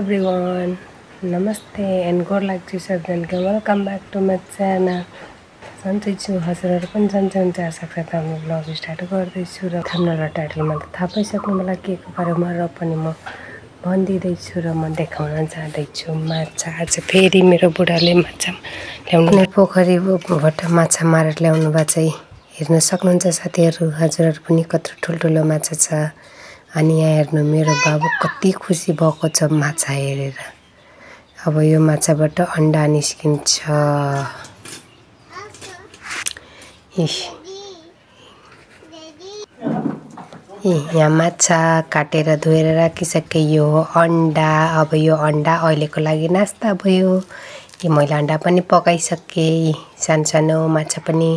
everyone, namaste and good luck to you. Welcome back to my channel. सन्चै छु हजुरहरु पनि सन्चै हुन्छ आशा गर्दा म ब्लग स्टार्ट गर्दै छु र थम्बनेल र टाइटलमा त थाहा पाइसक्नु होला के को बारेमा र पनि म भन्दिदै छु र म देखाउन जाँदै छु माछा। आज फेरि मेरो बुढाले माछा ल्याउनु पोखरीबाट माछा मारेर ल्याउनु भा चाहिँ हेर्न सक्नुहुन्छ साथीहरु। हजुरहरु पनि कत्रो ठुलठुलो माछा छ अनि यहाँ हेर्नु मेरो बाबु कति खुसी भएको छ माछा हेरेर। अब यो माछाबाट अन्डा निस्किन्छ। यहाँ माछा काटेर धोएर राखिसके। यो अन्डा, अब यो अन्डा अहिलेको लागि नास्ता भयो। यो मैले अन्डा पनि पकाइसके, सानो माछा पनि,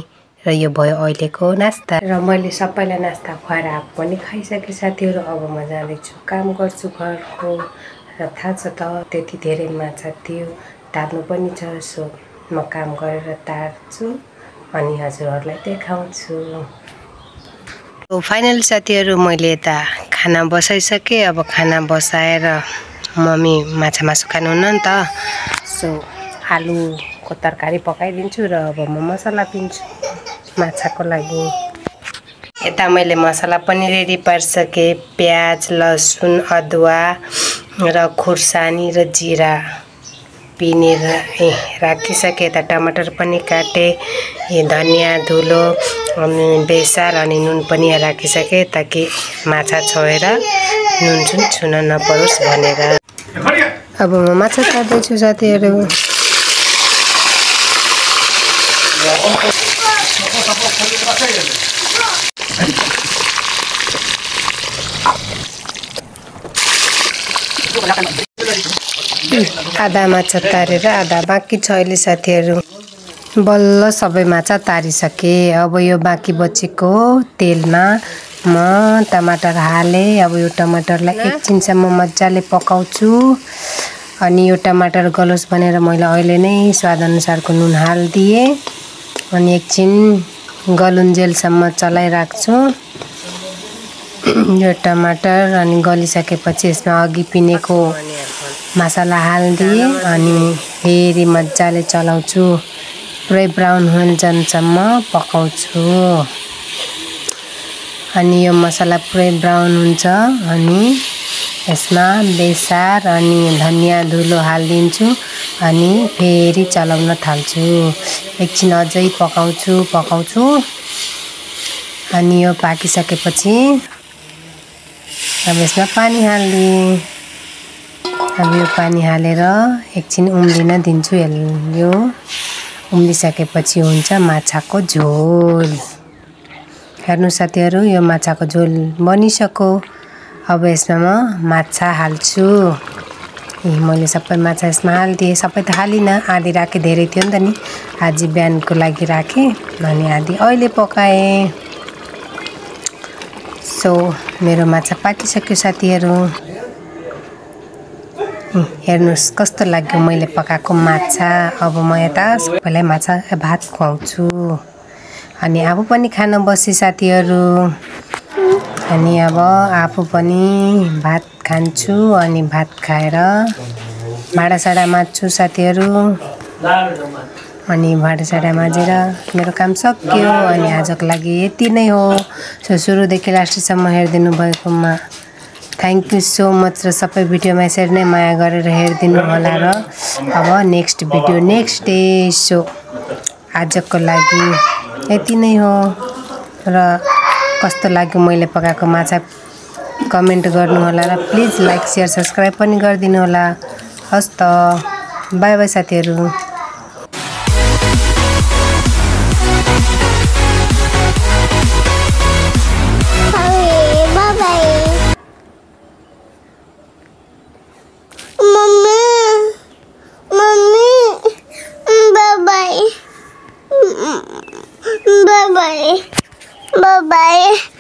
र यो भयो अहिलेको नास्ता। र मैले सबैलाई नास्ता खुवाएर आफू पनि खाइसके साथीहरु। अब म जाँदैछु काम गर्छु घरको र थाहा छ त त्यति धेरै माछा थियो, तार्नु पनि छ। सो म काम गरेर तार्छु अनि हजुरहरुलाई देखाउँछु। फाइनल साथीहरु मैले यता खाना बसाइसके। अब खाना बसाएर मम्मी माछा मासु खानुहुन्न नि त, सो आलुको तरकारी पकाइदिन्छु र अब म मसला पिन्छु माछाको लागि। यता मैले मसला पनि रेडी पारिसके। प्याज, लसुन, अदुवा र खुर्सानी र जीरा पिनेर राखिसके। यता टमाटर पनि काटे, धनिया धुलो अनि बेसार अनि नुन पनि राखिसके ताकि माछा छोएर नुन छुन नपरोस् भनेर। अब म माछा काट्दै छु साथीहरु। आधा माछा तारेर आधा बाँकी छ अहिले साथीहरु। बल्ल सबै माछा तारिसके। अब यो बाँकी बचेको तेलमा म टमाटर हाले। अब यो टमाटरलाई एकछिनसम्म मजाले पकाउँछु अनि यो टमाटर गलोस् भनेर मैले अहिले नै स्वाद अनुसारको नुन हाल्दिए अनि एकछिन गलुन्जेलसम्म चलाइराख्छु यो टमाटर। अनि गलिसकेपछि यसमा अघि पिनेको मसला हाल्दिए अनि फेरि मजाले चलाउँछु। पुरै ब्राउन हुन्जेलसम्म पकाउँछु अनि यो मसला पुरै ब्राउन हुन्छ अनि यसमा बेसार अनि धनिया धुलो हाल्दिन्छु अनि फेरि चलाउन थाल्छु। एकछिन अझै पकाउँछु अनि यो पाकिसकेपछि अब यसमा पानी हाल्दिए। अब यो पानी हालेर एकछिन उम्लिन दिन्छु। यो उम्लिसकेपछि हुन्छ माछाको झोल। हेर्नु साथीहरु, यो माछाको झोल बनिसक्यो। अब यसमा म माछा हाल्छु। मैले सबै माछा यसमा हाल्दिए। सबै त हालिन, आधी राखे, धेरै थियो नि त नि। आज बिहानको लागि राखे अनि आधी अहिले पकाए। सो मेरो माछा पाकिसक्यो साथीहरु। हेर्नुस् कस्तो लाग्यो मैले पकाएको माछा। अब म यता सबैलाई माछा भात खुवाउँछु अनि आफू पनि खान बसे साथीहरु। अनि अब आफू पनि भात खान्छु अनि भात खाएर भाँडासाँडा माझ्छु साथीहरु। अनि भाँडासाँडा माझेर मेरो काम सकियो अनि आजको लागि यति नै हो। सो सुरुदेखि लास्टसम्म हेरिदिनु भएकोमा थ्याङ्क यू सो मच र सबै भिडियोमा यसरी नै माया गरेर हेरिदिनु होला। र अब next video next day. So आजको लागि यति नै हो र कस्तो लाग्यो मैले पकाएको माछा कमेन्ट गर्नु होला र प्लिज लाइक शेयर सब्स्क्राइब पनि गरिदिनु होला। हस् त, बाइ बाइ साथीहरु। Bye bye.